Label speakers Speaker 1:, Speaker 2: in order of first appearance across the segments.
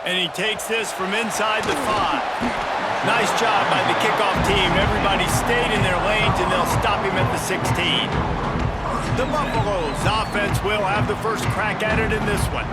Speaker 1: And he takes this from inside the 5. Nice job by the kickoff team. Everybody stayed in their lanes, and they'll stop him at the 16. The Buffaloes offense will have the first crack at it in this one.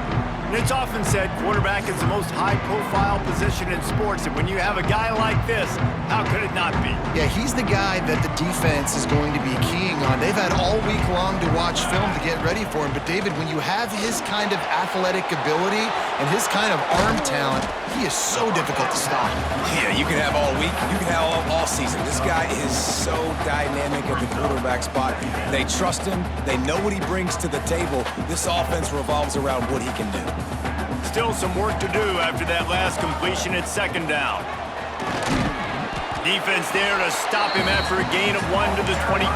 Speaker 1: And it's often said quarterback is the most high-profile position in sports, and when you have a guy like this, how could it not be?
Speaker 2: Yeah, he's the guy that the defense is going to be keying on. They've had all week long to watch film to get ready for him, but David, when you have his kind of athletic ability and his kind of arm talent, he is so difficult to stop.
Speaker 3: Yeah, you can have all week, you can have all season. This guy is so dynamic at the quarterback spot. They trust him. They know what he brings to the table. This offense revolves around what he can do.
Speaker 1: Still some work to do after that last completion at second down. Defense there to stop him after a gain of 1 to the 22.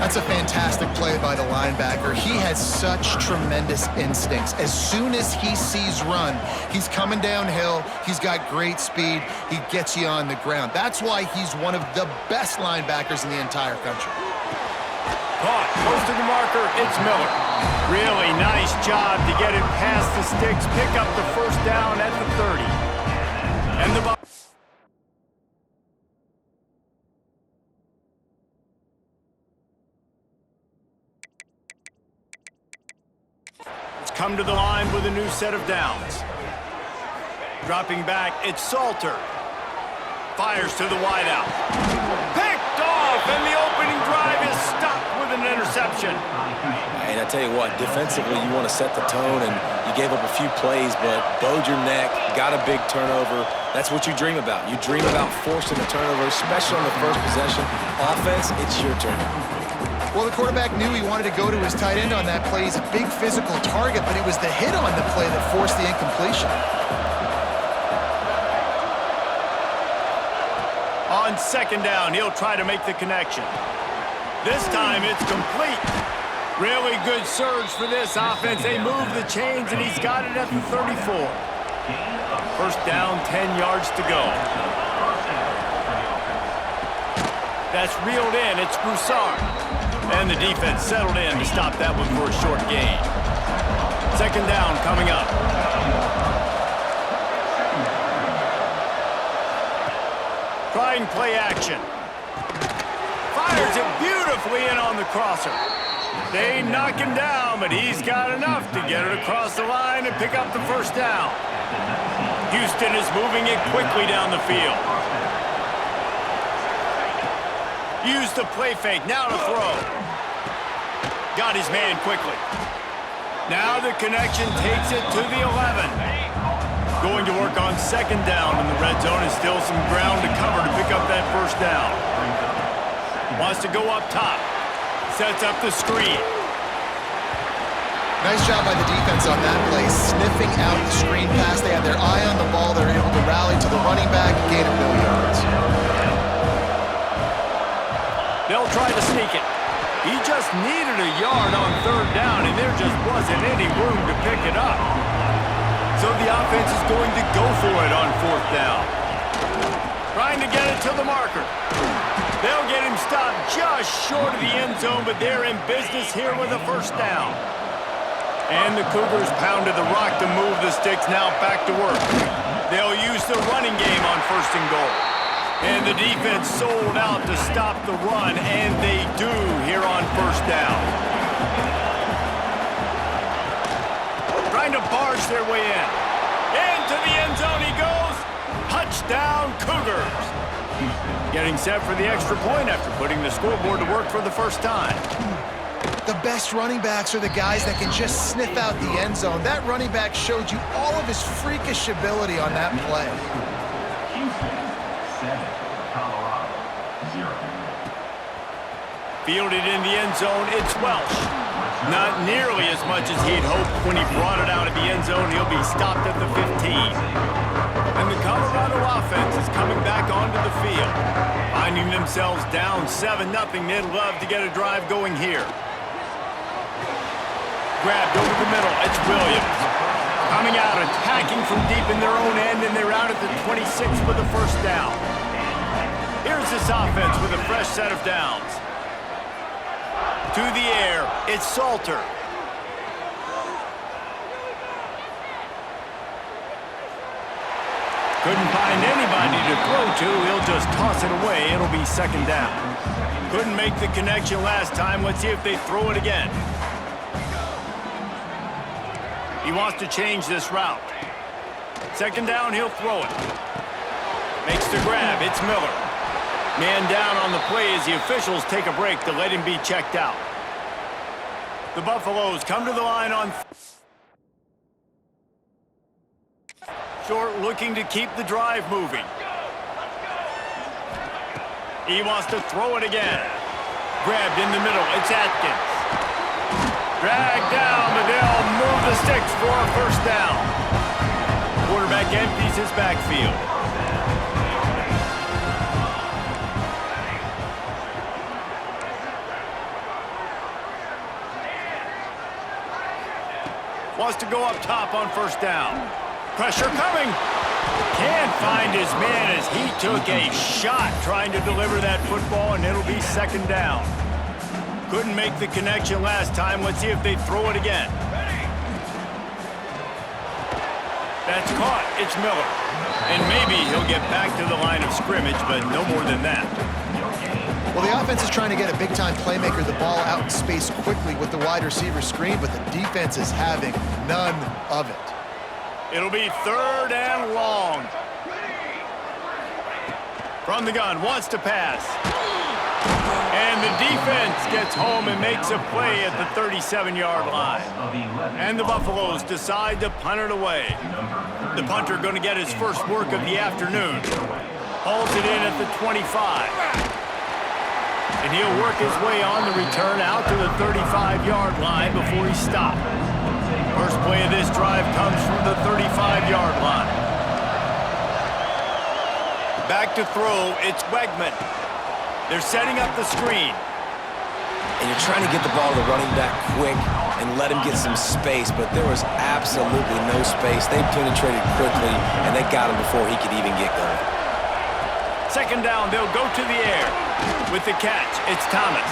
Speaker 2: That's a fantastic play by the linebacker. He has such tremendous instincts. As soon as he sees run, he's coming downhill. He's got great speed. He gets you on the ground. That's why he's one of the best linebackers in the entire country.
Speaker 1: Caught, close to the marker, it's Miller. Really nice job to get it past the sticks, pick up the first down at the 30. And the come to the line with a new set of downs. Dropping back, it's Salter. Fires to the wideout. Picked off, and the opening drive is stopped with an interception.
Speaker 3: And I tell you what, defensively, you want to set the tone, and you gave up a few plays, but bowed your neck, got a big turnover. That's what you dream about. You dream about forcing a turnover, especially on the first possession. Offense, it's your turn.
Speaker 2: Well, the quarterback knew he wanted to go to his tight end on that play. He's a big physical target, but it was the hit on the play that forced the incompletion.
Speaker 1: On second down, he'll try to make the connection. This time, it's complete. Really good surge for this offense. They move the chains, and he's got it at the 34. First down, 10 yards to go. That's reeled in. It's Broussard. And the defense settled in to stop that one for a short gain. Second down coming up. Trying play action. Fires it beautifully in on the crosser. They knock him down, but he's got enough to get it across the line and pick up the first down. Houston is moving it quickly down the field. Used the play fake, now to throw. Got his man quickly. Now the connection takes it to the 11. Going to work on second down in the red zone, and still some ground to cover to pick up that first down. Wants to go up top. Sets up the screen.
Speaker 2: Nice job by the defense on that play, sniffing out the screen pass. They had their eye on the ball. They're able to rally to the running back, gain of no yards.
Speaker 1: They'll try to sneak it. He just needed a yard on third down, and there just wasn't any room to pick it up. So the offense is going to go for it on fourth down. Trying to get it to the marker. They'll get him stopped just short of the end zone, but they're in business here with a first down. And the Cougars pounded the rock to move the sticks, now back to work. They'll use the running game on first and goal. And the defense sold out to stop the run, and they do here on first down. Trying to barge their way in. Into the end zone he goes. Touchdown, Cougars. Getting set for the extra point after putting the scoreboard to work for the first time.
Speaker 2: The best running backs are the guys that can just sniff out the end zone. That running back showed you all of his freakish ability on that play.
Speaker 1: Fielded in the end zone, it's Welsh. Not nearly as much as he'd hoped when he brought it out of the end zone. He'll be stopped at the 15. And the Colorado offense is coming back onto the field. Finding themselves down 7-0, they'd love to get a drive going here. Grabbed over the middle, it's Williams. Coming out, attacking from deep in their own end, and they're out at the 26 with the first down. Here's this offense with a fresh set of downs. To the air, it's Salter. Couldn't find anybody to throw to. He'll just toss it away. It'll be second down. Couldn't make the connection last time. Let's see if they throw it again. He wants to change this route. Second down, he'll throw it. Makes the grab. It's Miller. Man down on the play as the officials take a break to let him be checked out. The Buffaloes come to the line on short, looking to keep the drive moving. He wants to throw it again. Grabbed in the middle. It's Atkins. Dragged down, but they'll move the sticks for a first down. Quarterback empties his backfield. Wants to go up top on first down. Pressure coming. Can't find his man as he took a shot trying to deliver that football, and it'll be second down. Couldn't make the connection last time. Let's see if they throw it again. That's caught. It's Miller. And maybe he'll get back to the line of scrimmage, but no more than that.
Speaker 2: Well, the offense is trying to get a big-time playmaker the ball out in space quickly with the wide receiver screen, but the defense is having none of it.
Speaker 1: It'll be third and long. From the gun, wants to pass. And the defense gets home and makes a play at the 37-yard line. And the Buffaloes decide to punt it away. The punter going to get his first work of the afternoon. Hauls it in at the 25. And he'll work his way on the return out to the 35-yard line before he stopped. First play of this drive comes from the 35-yard line. Back to throw, it's Wegman. They're setting up the screen.
Speaker 3: And you're trying to get the ball to the running back quick and let him get some space, but there was absolutely no space. They penetrated quickly, and they got him before he could even get going.
Speaker 1: Second down, they'll go to the air. With the catch, it's Thomas.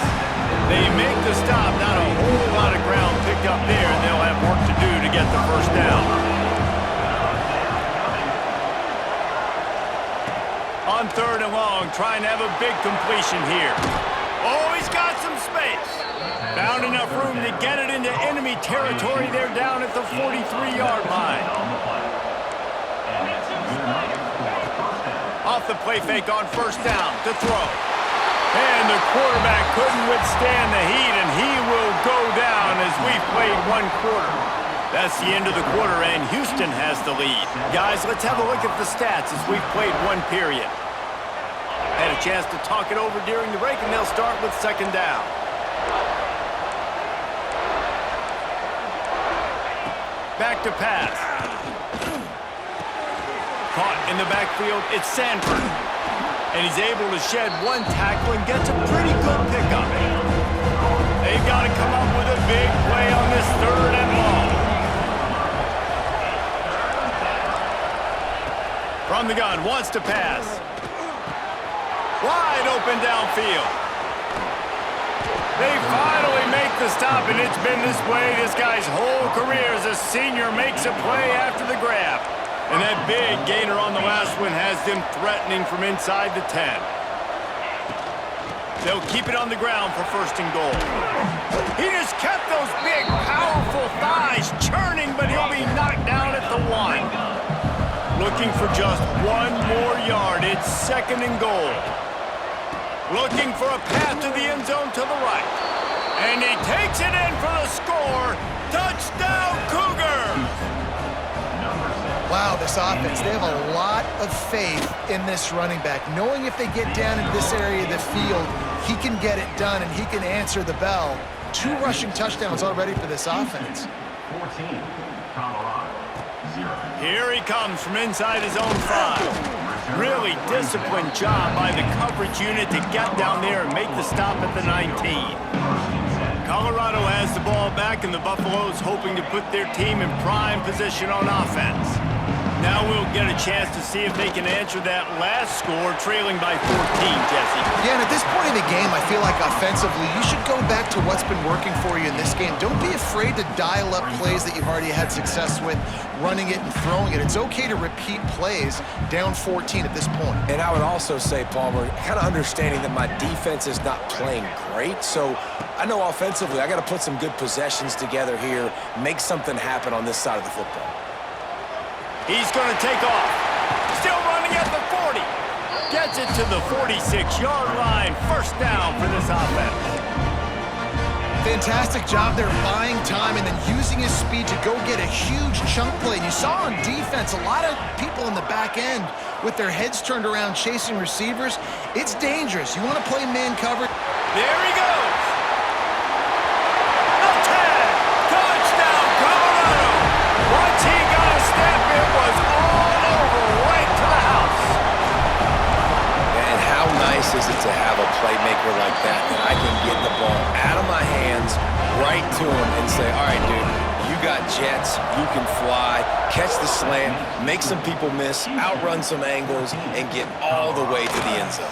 Speaker 1: They make the stop, not a whole lot of ground picked up there, and they'll have work to do to get the first down. On third and long, trying to have a big completion here. Oh, he's got some space. Found enough room to get it into enemy territory. They're down at the 43-yard line. Off the play fake on first down to throw. And the quarterback couldn't withstand the heat, and he will go down as we've played one quarter. That's the end of the quarter, and Houston has the lead. Guys, let's have a look at the stats as we've played one period. Had a chance to talk it over during the break, and they'll start with second down. Back to pass. Caught in the backfield, it's Sanford. And he's able to shed one tackle and gets a pretty good pickup. They've got to come up with a big play on this third and long. From the gun, wants to pass. Wide open downfield. They finally make the stop, and it's been this way this guy's whole career as a senior makes a play after the grab. And that big gainer on the last one has them threatening from inside the 10. They'll keep it on the ground for first and goal. He just kept those big, powerful thighs churning, but he'll be knocked down at the 1. Looking for just one more yard. It's second and goal. Looking for a path to the end zone to the right. And he takes it in for the score. Touchdown, Cougar!
Speaker 2: Wow, this offense, they have a lot of faith in this running back, knowing if they get down into this area of the field, he can get it done and he can answer the bell. 2 rushing touchdowns already for this offense.
Speaker 4: 14, Colorado, 0.
Speaker 1: Here he comes from inside his own 5. Really disciplined job by the coverage unit to get down there and make the stop at the 19. Colorado has the ball back, and the Buffaloes hoping to put their team in prime position on offense. Now we'll get a chance to see if they can answer that last score, trailing by 14, Jesse.
Speaker 2: Yeah, and at this point in the game, I feel like offensively, you should go back to what's been working for you in this game. Don't be afraid to dial up plays that you've already had success with, running it and throwing it. It's okay to repeat plays down 14 at this point.
Speaker 3: And I would also say, Palmer, kind of understanding that my defense is not playing great, so I know offensively I got to put some good possessions together here, make something happen on this side of the football.
Speaker 1: He's going to take off. Still running at the 40. Gets it to the 46-yard line. First down for this offense.
Speaker 2: Fantastic job there buying time and then using his speed to go get a huge chunk play. And you saw on defense a lot of people in the back end with their heads turned around chasing receivers. It's dangerous. You want to play man coverage.
Speaker 1: There he goes. The tag. Touchdown, Colorado. Once he got a step, it was all over, right to the house.
Speaker 3: And how nice is it to have a playmaker like that I can get the ball out of my hands right to him and say, all right, dude, you got jets, you can fly, catch the slant, make some people miss, outrun some angles, and get all the way to the end zone.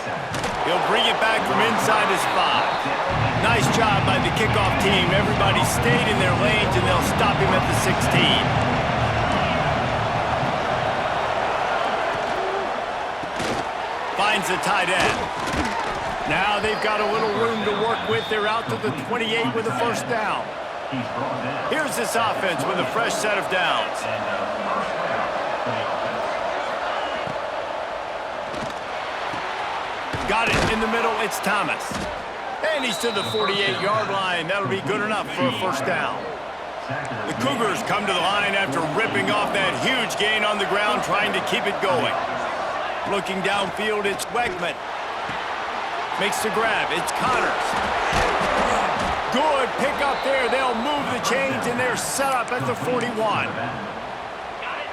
Speaker 1: He'll bring it back from inside his 5. Nice job by the kickoff team. Everybody stayed in their lanes, and they'll stop him at the 16. Finds the tight end. Now they've got a little room to work with. They're out to the 28 with a first down. Here's this offense with a fresh set of downs. Got it in the middle. It's Thomas. And he's to the 48-yard line. That'll be good enough for a first down. The Cougars come to the line after ripping off that huge gain on the ground, trying to keep it going. Looking downfield, it's Wegman. Makes the grab. It's Connors. Good pick up there. They'll move the chains, and they're set up at the 41.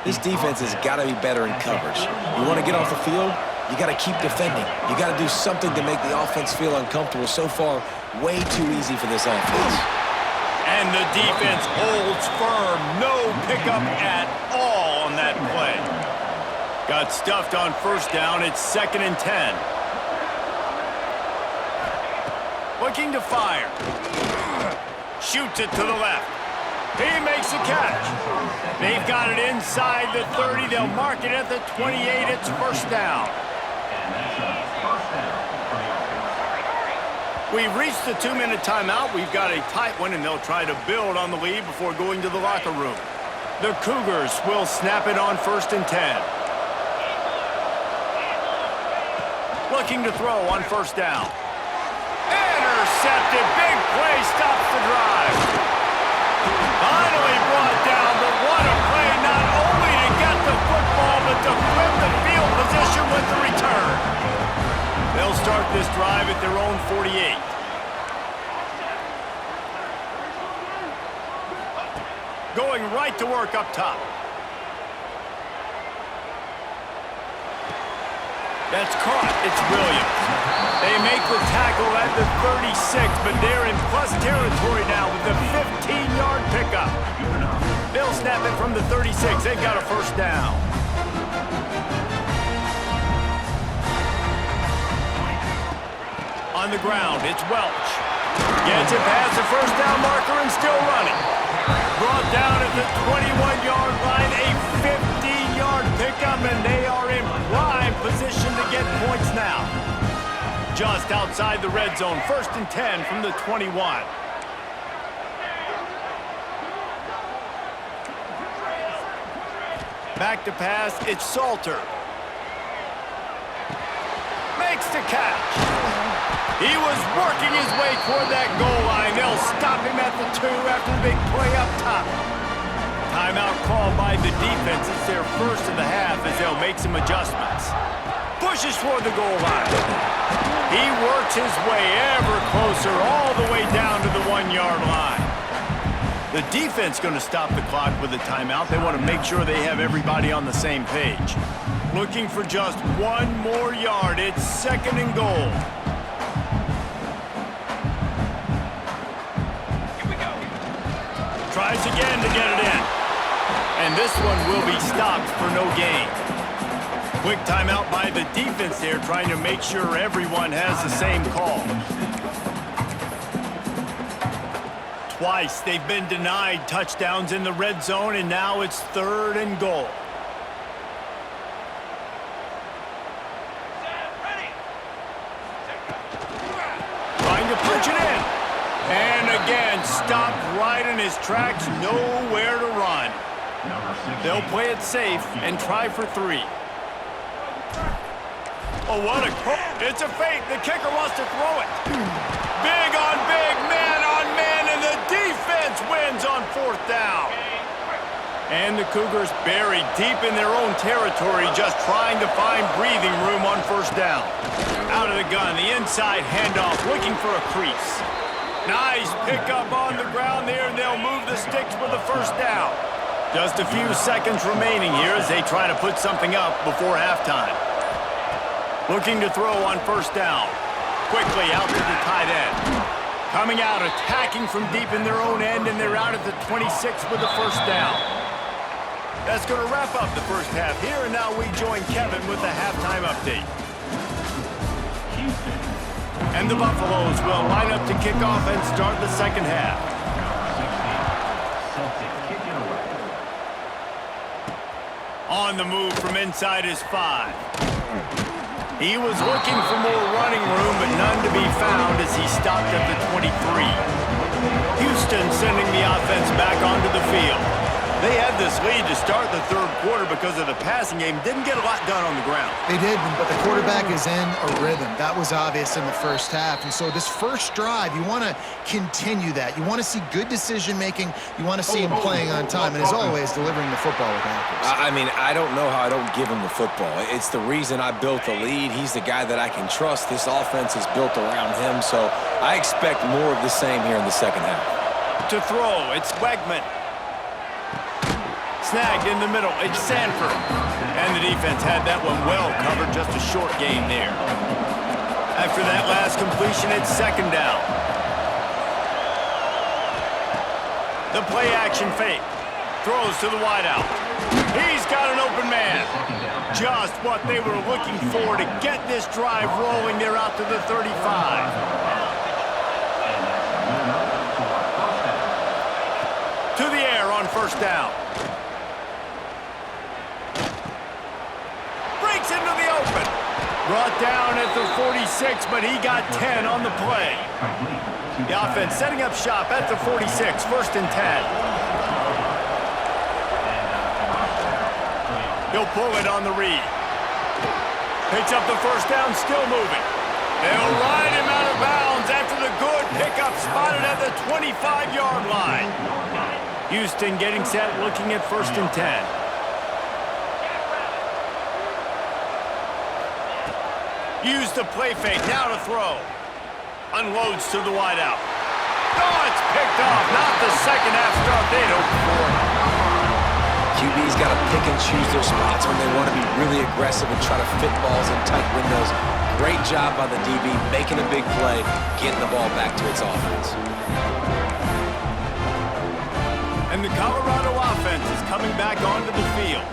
Speaker 3: This defense has got to be better in coverage. You want to get off the field, you got to keep defending. You got to do something to make the offense feel uncomfortable. So far, way too easy for this offense.
Speaker 1: And the defense holds firm. No pickup at all on that play. Got stuffed on first down. It's 2nd and 10. Looking to fire. Shoots it to the left. He makes a catch. They've got it inside the 30. They'll mark it at the 28. It's first down. We've reached the 2-minute timeout. We've got a tight one, and they'll try to build on the lead before going to the locker room. The Cougars will snap it on 1st and 10. Looking to throw on first down. Intercepted. Big play stops the drive. Finally brought down, but what a play, not only to get the football, but to flip the field position with the return. They'll start this drive at their own 48. Going right to work up top. That's caught. It's Williams. They make the tackle at the 36, but they're in plus territory now with the 15-yard pickup. They'll snap it from the 36. They've got a first down. On the ground, it's Welch. Gets it past the first down marker and still running. Brought down at the 21-yard line, a 15-yard pickup, and they are in prime position to get points now. Just outside the red zone, 1st and 10 from the 21. Back to pass, it's Salter. Makes the catch. He was working his way toward that goal line. They'll stop him at the 2 after the big play up top. Timeout called by the defense. It's their first of the half as they'll make some adjustments. Pushes toward the goal line. He works his way ever closer all the way down to the 1-yard line. The defense going to stop the clock with a timeout. They want to make sure they have everybody on the same page. Looking for just 1 more yard. It's 2nd and goal. Tries again to get it in. And this one will be stopped for no gain. Quick timeout by the defense there, trying to make sure everyone has the same call. Twice they've been denied touchdowns in the red zone, and now it's 3rd and goal. Trying to punch it in. And again, stopped right in his tracks, nowhere to run. They'll play it safe and try for 3. Oh, what a... It's a fake. The kicker wants to throw it. Big on big, man on man, and the defense wins on 4th down. And the Cougars buried deep in their own territory, just trying to find breathing room on 1st down. Out of the gun, the inside handoff, looking for a crease. Nice pickup on the ground there, and they'll move the sticks for the 1st down. Just a few seconds remaining here as they try to put something up before halftime. Looking to throw on 1st down. Quickly out to the tight end. Coming out, attacking from deep in their own end, and they're out at the 26 with the 1st down. That's going to wrap up the 1st half here, and now we join Kevin with the halftime update. And the Buffaloes will line up to kick off and start the 2nd half. On the move from inside his 5. He was looking for more running room, but none to be found as he stopped at the 23. Houston sending the offense back onto the field. They had this lead to start the 3rd quarter because of the passing game. Didn't get a lot done on the ground.
Speaker 2: They did, but the quarterback is in a rhythm. That was obvious in the 1st half. And so this 1st drive, you want to continue that. You want to see good decision-making. You want to see him playing on time. And as always, delivering the football with accuracy.
Speaker 3: I mean, I don't know how I don't give him the football. It's the reason I built the lead. He's the guy that I can trust. This offense is built around him. So I expect more of the same here in the 2nd half.
Speaker 1: To throw, it's Wegman. Snagged in the middle, it's Sanford. And the defense had that one well covered, just a short gain there. After that last completion, it's 2nd down. The play action fake. Throws to the wideout. He's got an open man. Just what they were looking for to get this drive rolling. They're out to the 35. To the air on 1st down. Into the open. Brought down at the 46, but he got 10 on the play. The offense setting up shop at the 46, 1st and 10. He'll pull it on the read. Picks up the 1st down, still moving. They'll ride him out of bounds after the good pickup spotted at the 25-yard line. Houston getting set, looking at 1st and 10. Use the play fake, now to throw. Unloads to the wideout. Oh, it's picked off. Not the 2nd half start they'd hoped for.
Speaker 3: QB's got to pick and choose their spots when they want to be really aggressive and try to fit balls in tight windows. Great job by the DB, making a big play, getting the ball back to its offense.
Speaker 1: And the Colorado offense is coming back onto the field.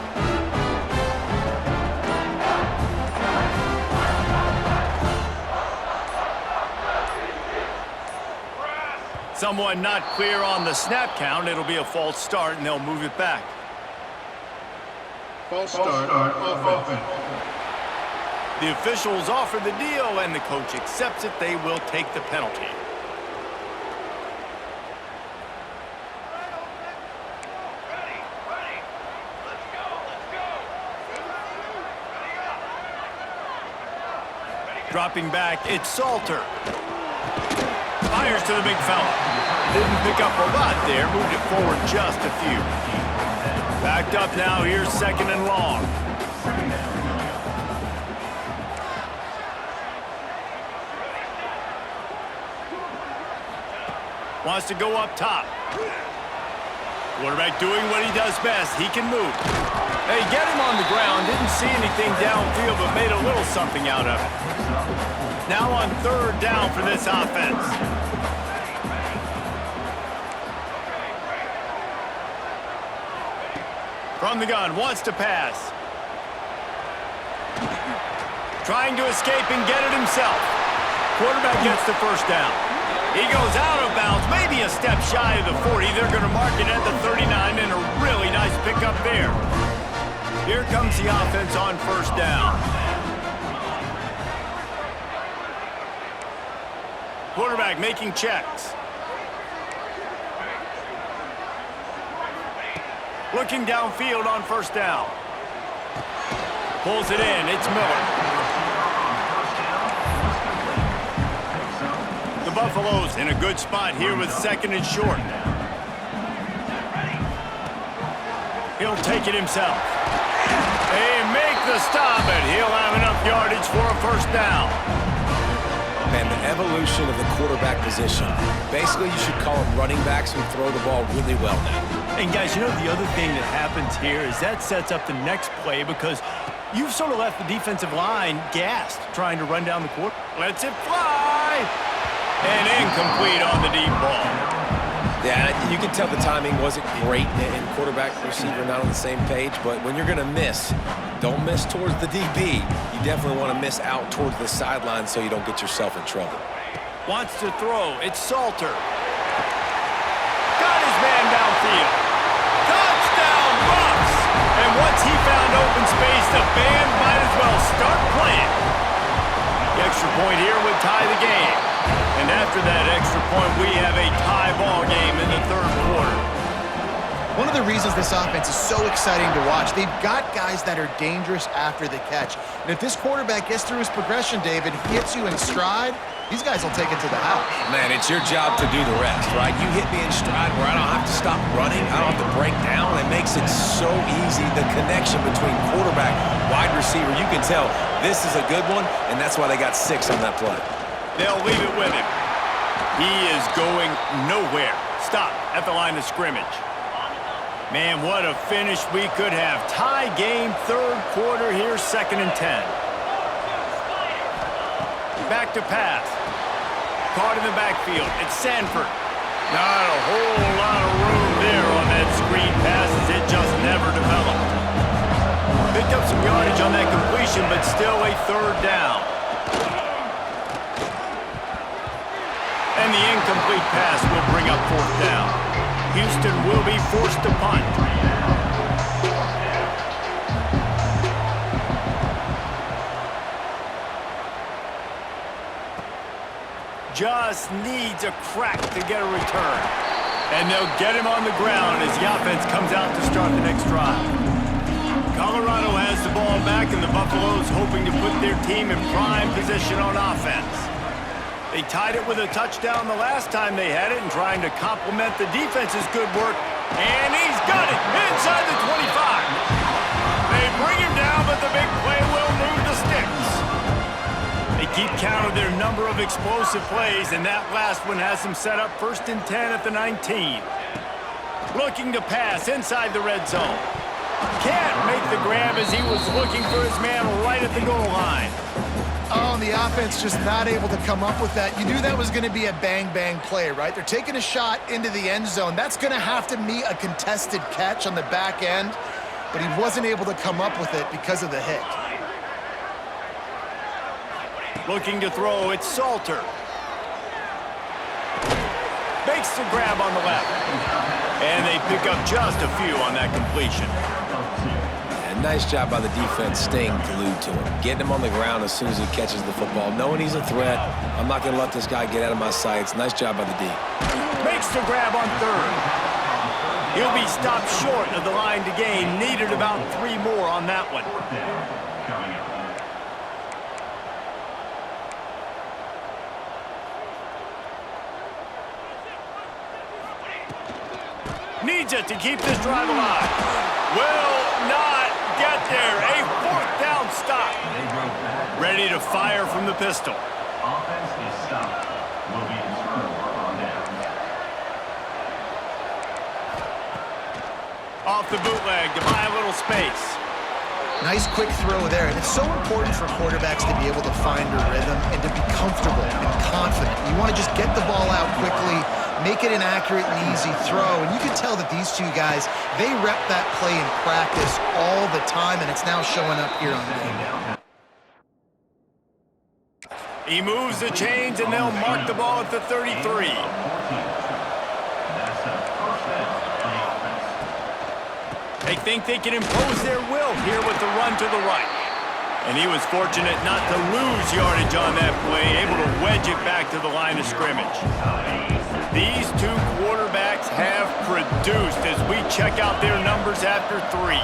Speaker 1: Someone not clear on the snap count. It'll be a false start, and they'll move it back.
Speaker 5: False start, offense.
Speaker 1: The officials offer the deal, and the coach accepts it. They will take the penalty. Dropping back, it's Salter. Fires to the big fella. Didn't pick up a lot there, moved it forward just a few. Backed up now, here's 2nd and long. Wants to go up top. Quarterback doing what he does best. He can move. They get him on the ground. Didn't see anything downfield, but made a little something out of it. Now on 3rd down for this offense. From the gun, wants to pass. Trying to escape and get it himself. Quarterback gets the first down. He goes out of bounds, maybe a step shy of the 40. They're going to mark it at the 39, and a really nice pickup there. Here comes the offense on first down. Quarterback making checks. Looking downfield on first down. Pulls it in. It's Miller. The Buffaloes in a good spot here with second and short. He'll take it himself. They make the stop, and he'll have enough yardage for a first down.
Speaker 3: Man, the evolution of the quarterback position. Basically, you should call them running backs who throw the ball really well now.
Speaker 1: And guys, you know the other thing that happens here is that sets up the next play because you've sort of left the defensive line gassed trying to run down the court. Lets it fly! And incomplete on the deep ball.
Speaker 3: Yeah, you can tell the timing wasn't great and quarterback receiver not on the same page, but when you're going to miss, don't miss towards the DB. You definitely want to miss out towards the sideline so you don't get yourself in trouble.
Speaker 1: Wants to throw. It's Salter. Got his man downfield. Touchdown, Bucks! And once he found open space, the band might as well start playing. The extra point here would tie the game. And after that extra point, we have a tie ball game in the third quarter.
Speaker 2: One of the reasons this offense is so exciting to watch, they've got guys that are dangerous after the catch. And if this quarterback gets through his progression, David, hits you in stride, these guys will take it to the house.
Speaker 3: Man, it's your job to do the rest, right? You hit me in stride where I don't have to stop running. I don't have to break down. It makes it so easy. The connection between quarterback, wide receiver, you can tell this is a good one, and that's why they got 6 on that play.
Speaker 1: They'll leave it with him. He is going nowhere. Stop at the line of scrimmage. Man, what a finish we could have. Tie game, third quarter here, 2nd and 10. Back to pass. Caught in the backfield. It's Sanford. Not a whole lot of room there on that screen pass as it just never developed. Picked up some yardage on that completion, but still a third down. And the incomplete pass will bring up fourth down. Houston will be forced to punt. Just needs a crack to get a return. And they'll get him on the ground as the offense comes out to start the next drive. Colorado has the ball back, and the Buffaloes hoping to put their team in prime position on offense. They tied it with a touchdown the last time they had it and trying to complement the defense's good work. And he's got it inside the 25. They bring him down, but the big play will move the sticks. They keep count of their number of explosive plays, and that last one has them set up 1st and 10 at the 19. Looking to pass inside the red zone. Can't make the grab as he was looking for his man right at the goal line.
Speaker 2: Oh, and the offense just not able to come up with that. You knew that was going to be a bang-bang play, right? They're taking a shot into the end zone. That's going to have to meet a contested catch on the back end, but he wasn't able to come up with it because of the hit.
Speaker 1: Looking to throw, it's Salter. Makes the grab on the left. And they pick up just a few on that completion.
Speaker 3: Nice job by the defense staying glued to him, getting him on the ground as soon as he catches the football, knowing he's a threat. I'm not going to let this guy get out of my sights. Nice job by the D.
Speaker 1: Makes the grab on third. He'll be stopped short of the line to gain. Needed about 3 more on that one. Needs it to keep this drive alive. Will not get there. A 4th down stop. Ready to fire from the pistol.
Speaker 4: Offense is stopped. Will be in turnover on down.
Speaker 1: Off the bootleg to buy a little space.
Speaker 2: Nice quick throw there. And it's so important for quarterbacks to be able to find a rhythm and to be comfortable and confident. You want to just get the ball out quickly, make it an accurate and easy throw. And you can tell that these two guys, they rep that play in practice all the time, and it's now showing up here on game day.
Speaker 1: He moves the chains, and they'll mark the ball at the 33. They think they can impose their will here with the run to the right. And he was fortunate not to lose yardage on that play, able to wedge it back to the line of scrimmage. These two quarterbacks have produced as we check out their numbers after 3.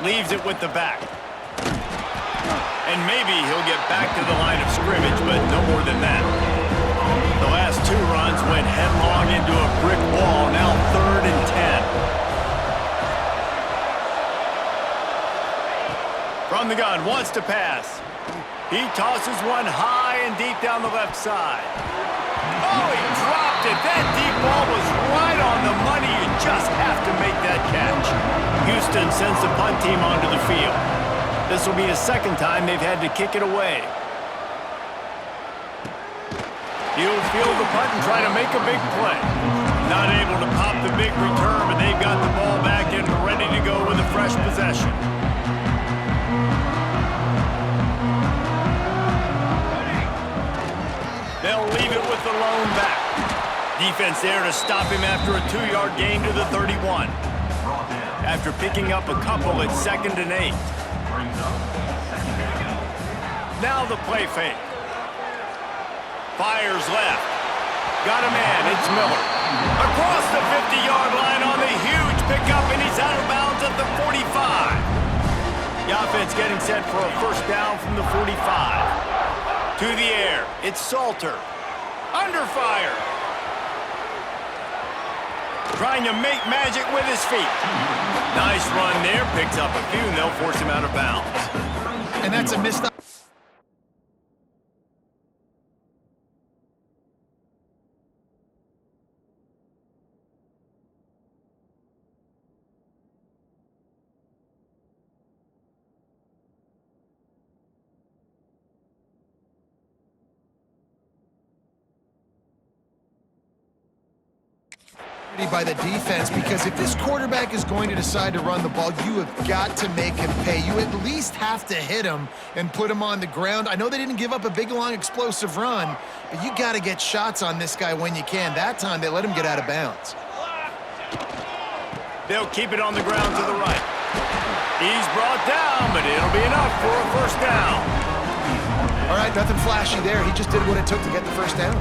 Speaker 1: Leaves it with the back. And maybe he'll get back to the line of scrimmage, but no more than that. The last 2 runs went headlong into a brick wall, now 3rd and 10. From the gun, wants to pass. He tosses one high and deep down the left side. Oh, he dropped it. That deep ball was right on the money. You just have to make that catch. Houston sends the punt team onto the field. This will be the 2nd time they've had to kick it away. He'll field the punt and try to make a big play. Not able to pop the big return, but they've got the ball back and ready to go with a fresh possession. They'll leave it with the lone back. Defense there to stop him after a 2-yard gain to the 31. After picking up a couple at 2nd and 8. Now the play fake. Fires left. Got a man. It's Miller. Across the 50-yard line on the huge pickup, and he's out of bounds at the 45. The offense getting set for a 1st down from the 45. To the air. It's Salter. Under fire. Trying to make magic with his feet. Nice run there. Picks up a few, and they'll force him out of bounds.
Speaker 2: And that's a missed. By the defense, because if this quarterback is going to decide to run the ball, you have got to make him pay. You at least have to hit him and put him on the ground. I know they didn't give up a big, long, explosive run, but you got to get shots on this guy when you can. That time, they let him get out of bounds.
Speaker 1: They'll keep it on the ground to the right. He's brought down, but it'll be enough for a 1st down.
Speaker 2: All right, nothing flashy there. He just did what it took to get the 1st down.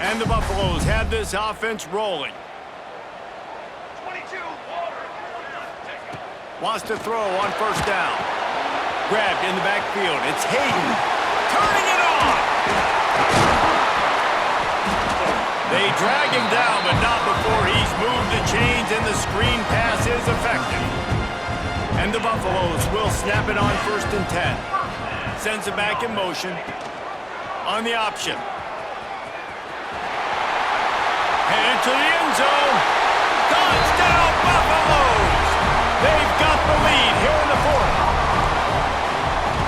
Speaker 1: And the Buffaloes have this offense rolling. Wants to throw on 1st down. Grabbed in the backfield. It's Hayden. Turning it on. They drag him down, but not before he's moved the chains and the screen pass is effective. And the Buffaloes will snap it on 1st and 10. Sends it back in motion. On the option. Headed to the end zone. Touchdown, Buffaloes! They've got the lead here in the 4th.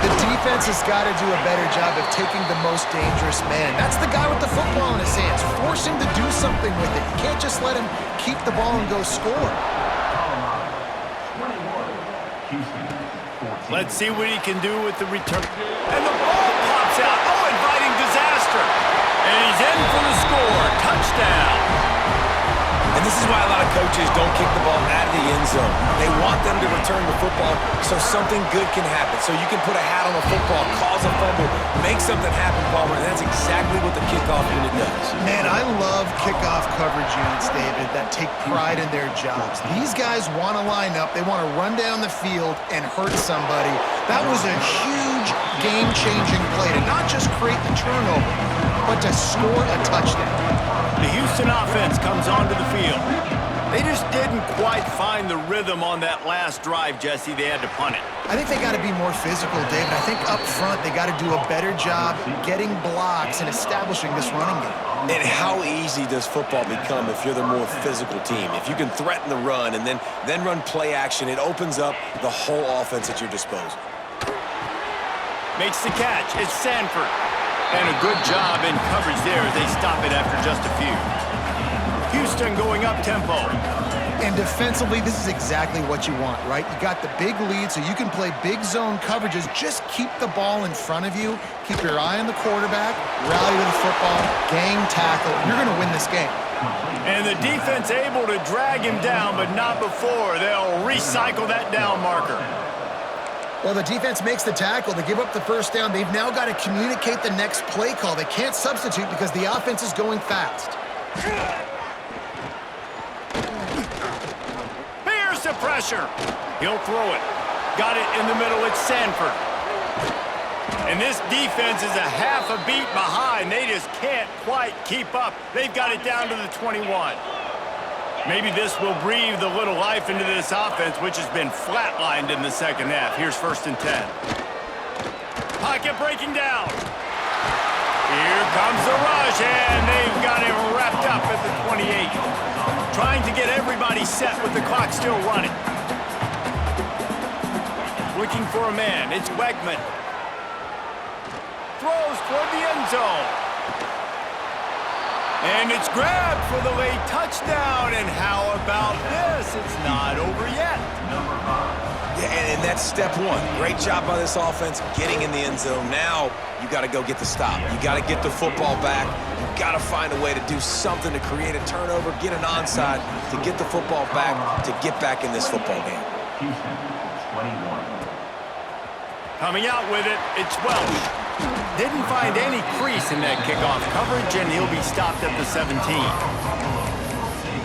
Speaker 2: The defense has got to do a better job of taking the most dangerous man. That's the guy with the football in his hands. Force him to do something with it. You can't just let him keep the ball and go score.
Speaker 1: Let's see what he can do with the return. And the ball pops out. Oh, inviting disaster. And he's in for the score. Touchdown.
Speaker 3: And this is why a lot of coaches don't kick the ball out of the end zone. They want them to return the football so something good can happen. So you can put a hat on a football, cause a fumble, make something happen, Palmer. And that's exactly what the kickoff unit does.
Speaker 2: Man, I love kickoff coverage units, David, that take pride in their jobs. These guys want to line up. They want to run down the field and hurt somebody. That was a huge game-changing play to not just create the turnover, but to score a touchdown.
Speaker 1: The Houston offense comes onto the field. They just didn't quite find the rhythm on that last drive, Jesse. They had to punt it.
Speaker 2: I think they got to be more physical, David. I think up front they got to do a better job getting blocks and establishing this running game.
Speaker 3: And how easy does football become if you're the more physical team? If you can threaten the run and then run play action, it opens up the whole offense at your disposal.
Speaker 1: Makes the catch. It's Sanford. And a good job in coverage there as they stop it after just a few. Houston going up tempo.
Speaker 2: And defensively, this is exactly what you want, right? You got the big lead, so you can play big zone coverages. Just keep the ball in front of you. Keep your eye on the quarterback. Rally to the football. Gang tackle. You're going to win this game.
Speaker 1: And the defense able to drag him down, but not before. They'll recycle that down marker.
Speaker 2: Well, the defense makes the tackle. They give up the first down. They've now got to communicate the next play call. They can't substitute because the offense is going fast.
Speaker 1: Here's the pressure. He'll throw it. Got it in the middle. It's Sanford. And this defense is a half a beat behind. They just can't quite keep up. They've got it down to the 21. Maybe this will breathe a little life into this offense, which has been flatlined in the second half. Here's 1st and 10. Pocket breaking down. Here comes the rush, and they've got him wrapped up at the 28. Trying to get everybody set with the clock still running. Looking for a man. It's Wegman. Throws toward the end zone. And it's grabbed for the late touchdown. And how about this? It's not over yet.
Speaker 3: Yeah, and that's step one. Great job by this offense getting in the end zone. Now you got to go get the stop. You got to get the football back. You got to find a way to do something to create a turnover, get an onside, to get the football back, to get back in this football game.
Speaker 4: Houston, 21.
Speaker 1: Coming out with it, it's Welch. Didn't find any crease in that kickoff coverage, and he'll be stopped at the 17.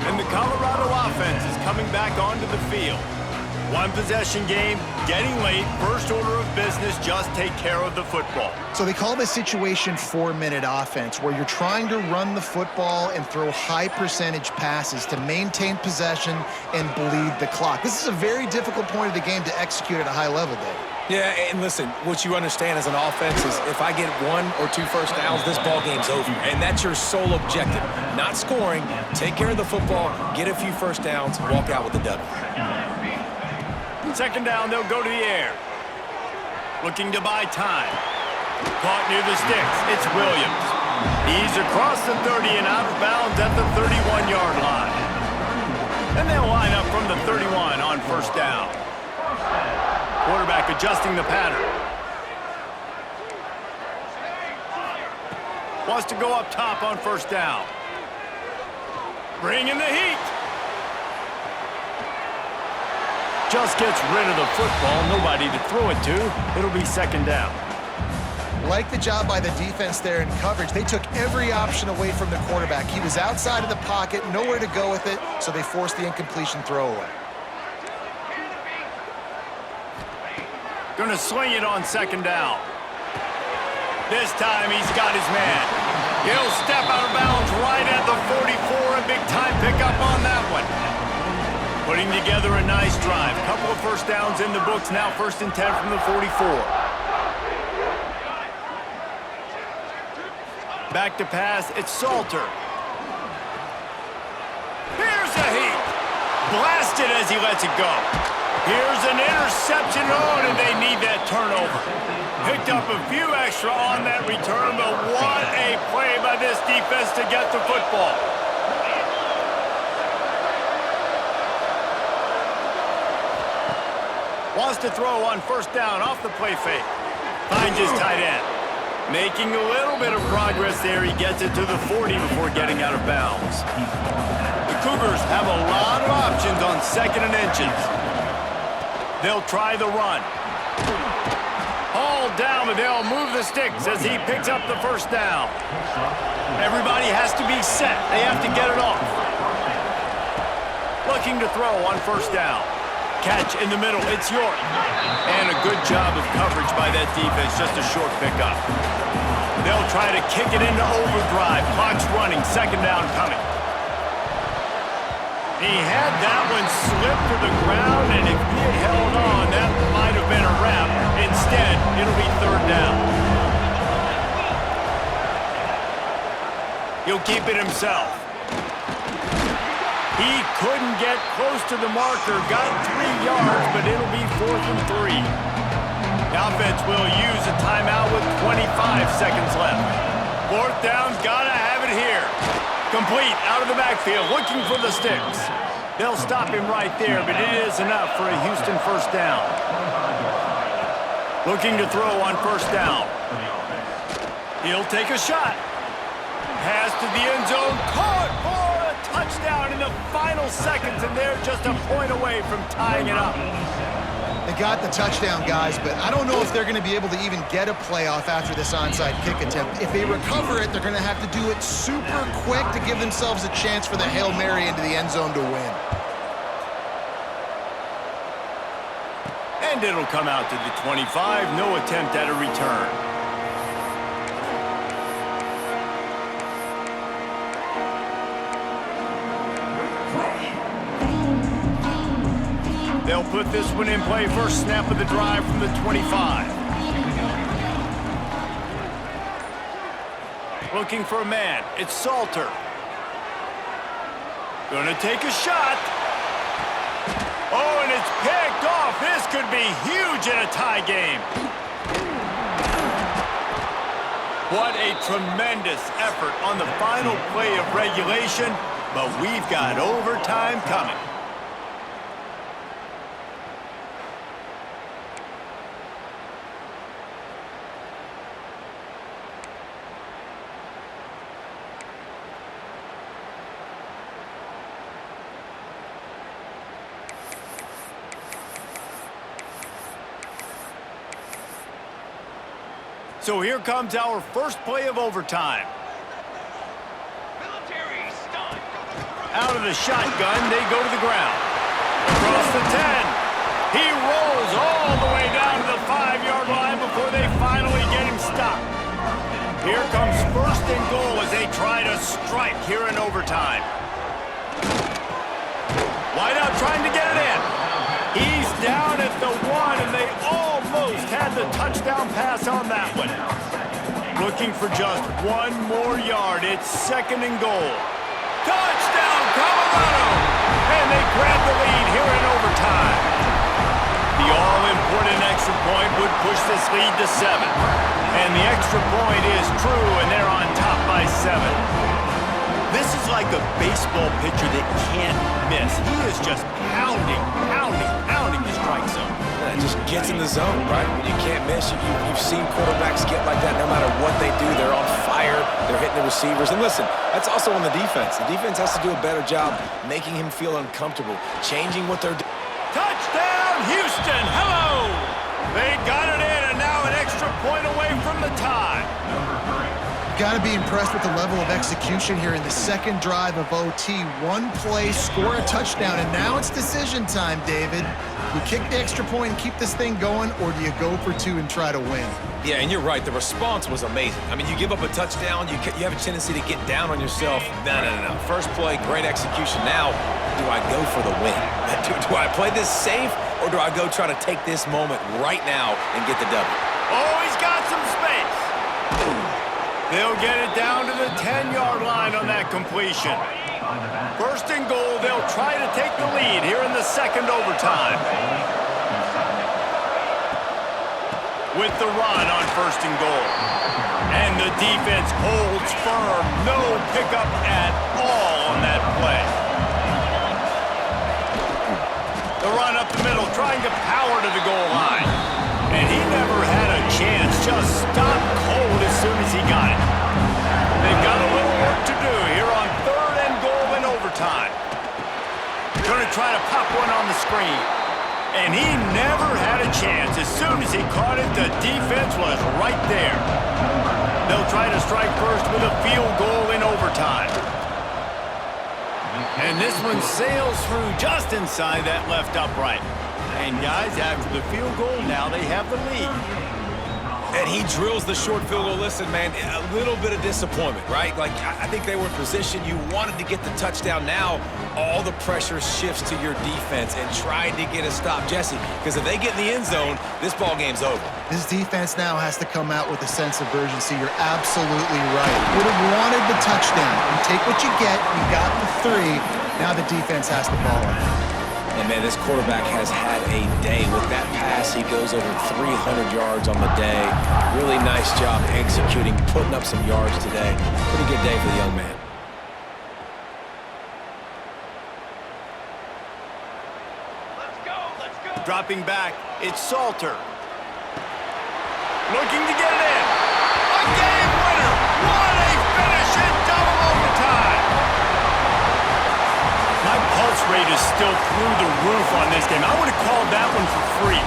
Speaker 1: And the Colorado offense is coming back onto the field. One possession game, getting late, first order of business, just take care of the football.
Speaker 2: So they call this situation 4-minute offense, where you're trying to run the football and throw high percentage passes to maintain possession and bleed the clock. This is a very difficult point of the game to execute at a high level, Dave.
Speaker 3: Yeah, and listen, what you understand as an offense is if I get 1 or 2 first downs, this ball game's over. And that's your sole objective. Not scoring, take care of the football, get a few first downs, walk out with the W.
Speaker 1: Second down, they'll go to the air. Looking to buy time. Caught near the sticks. It's Williams. He's across the 30 and out of bounds at the 31-yard line. And they'll line up from the 31 on first down. Quarterback adjusting the pattern. Wants to go up top on first down. Bring in the heat. Just gets rid of the football. Nobody to throw it to. It'll be second down.
Speaker 2: Like the job by the defense there in coverage. They took every option away from the quarterback. He was outside of the pocket, nowhere to go with it, so they forced the incompletion throwaway.
Speaker 1: Going to swing it on second down. This time he's got his man. He'll step out of bounds right at the 44. A big time pickup on that one. Putting together a nice drive. Couple of first downs in the books. Now 1st and 10 from the 44. Back to pass. It's Salter. Here's a heat. Blasted as he lets it go. Here's an interception on, and they need that turnover. Picked up a few extra on that return, but what a play by this defense to get the football. Wants to throw on first down off the play fake. Finds his tight end. Making a little bit of progress there. He gets it to the 40 before getting out of bounds. The Cougars have a lot of options on 2nd and inches. They'll try the run. Hauled down, but they'll move the sticks as he picks up the first down. Everybody has to be set. They have to get it off. Looking to throw on first down. Catch in the middle. It's York. And a good job of coverage by that defense. Just a short pickup. They'll try to kick it into overdrive. Clock's running. Second down coming. He had that one slip to the ground, and if he had held on, that might have been a wrap. Instead, it'll be third down. He'll keep it himself. He couldn't get close to the marker, got 3 yards, but it'll be 4th and 3. The offense will use a timeout with 25 seconds left. 4th down, gotta have it here. Complete out of the backfield, looking for the sticks. They'll stop him right there, but it is enough for a Houston first down. Looking to throw on first down. He'll take a shot. Pass to the end zone, caught for a touchdown in the final seconds, and they're just a point away from tying it up.
Speaker 2: They got the touchdown, guys, but I don't know if they're going to be able to even get a playoff after this onside kick attempt. If they recover it, they're going to have to do it super quick to give themselves a chance for the Hail Mary into the end zone to win.
Speaker 1: And it'll come out to the 25, no attempt at a return. They'll put this one in play first snap of the drive from the 25. Looking for a man. It's Salter. Gonna take a shot. Oh, and it's picked off. This could be huge in a tie game. What a tremendous effort on the final play of regulation, but we've got overtime coming. So here comes our first play of overtime. Out of the shotgun, they go to the ground. Across the 10. He rolls all the way down to the 5-yard line before they finally get him stopped. Here comes first and goal as they try to strike here in overtime. Wideout trying to get it in. He's down at the 1, and they almost had the touchdown pass on that one. Looking for just 1 more yard. It's 2nd and goal. Touchdown, Colorado! And they grab the lead here in overtime. The all-important extra point would push this lead to 7. And the extra point is true, and they're on top by 7. This is like a baseball pitcher that can't miss. He is just pounding the strike zone.
Speaker 3: Yeah, it just gets in the zone, right? When you can't miss, you've seen quarterbacks get like that no matter what they do. They're on fire. They're hitting the receivers. And listen, that's also on the defense. The defense has to do a better job making him feel uncomfortable, changing what they're doing.
Speaker 1: Touchdown, Houston! Hello! They got it in, and now an extra point away from the tie.
Speaker 2: Got to be impressed with the level of execution here in the second drive of OT. 1 play, score a touchdown, and now it's decision time, David. You kick the extra point and keep this thing going, or do you go for 2 and try to win?
Speaker 3: Yeah, and you're right. The response was amazing. I mean, you give up a touchdown, you have a tendency to get down on yourself. No. First play, great execution. Now, do I go for the win? Do I play this safe, or do I go try to take this moment right now and get the W?
Speaker 1: Oh, he's got some space. They'll get it down to the 10-yard line on that completion. First and goal, they'll try to take the lead here in the second overtime. With the run on first and goal. And the defense holds firm. No pickup at all on that play. The run up the middle, trying to power to the goal line. And he never had a chance, just stopped cold as soon as he got it. They've got a little work to do here on third and goal in overtime. Going to try to pop one on the screen. And he never had a chance. As soon as he caught it, the defense was right there. They'll try to strike first with a field goal in overtime. And this one sails through just inside that left upright. And guys, after the field goal, now they have the lead.
Speaker 3: And he drills the short field goal. Listen, man, a little bit of disappointment, right? Like, I think they were in position. You wanted to get the touchdown. Now, all the pressure shifts to your defense and trying to get a stop, Jesse, because if they get in the end zone, this ball game's over.
Speaker 2: This defense now has to come out with a sense of urgency. You're absolutely right. Would have wanted the touchdown. You take what you get. You got the 3. Now the defense has the ball out.
Speaker 3: And, man, this quarterback has had a day. With that pass, he goes over 300 yards on the day. Really nice job executing, putting up some yards today. Pretty good day for the young man.
Speaker 1: Let's go. Dropping back, it's Salter. Looking to get it in. A game winner. What a finish in double overtime. My pulse rate is still through the roof on this game. I would have called that one for free.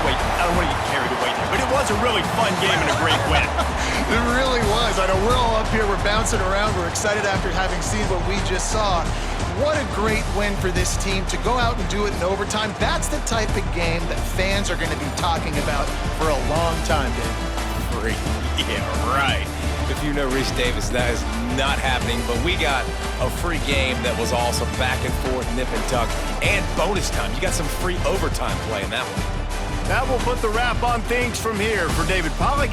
Speaker 1: Wait, I don't want to get carried away there, but it was a really fun game and a great win.
Speaker 2: It really was. I know we're all up here, we're bouncing around, we're excited after having seen what we just saw. What a great win for this team to go out and do it in overtime. That's the type of game that fans are going to be talking about for a long time, Dave.
Speaker 3: Free. Yeah, right. If you know Reese Davis, that is not happening, but we got a free game that was awesome, back and forth, nip and tuck, and bonus time. You got some free overtime play in that one.
Speaker 1: That will put the wrap on things from here. For David Pollack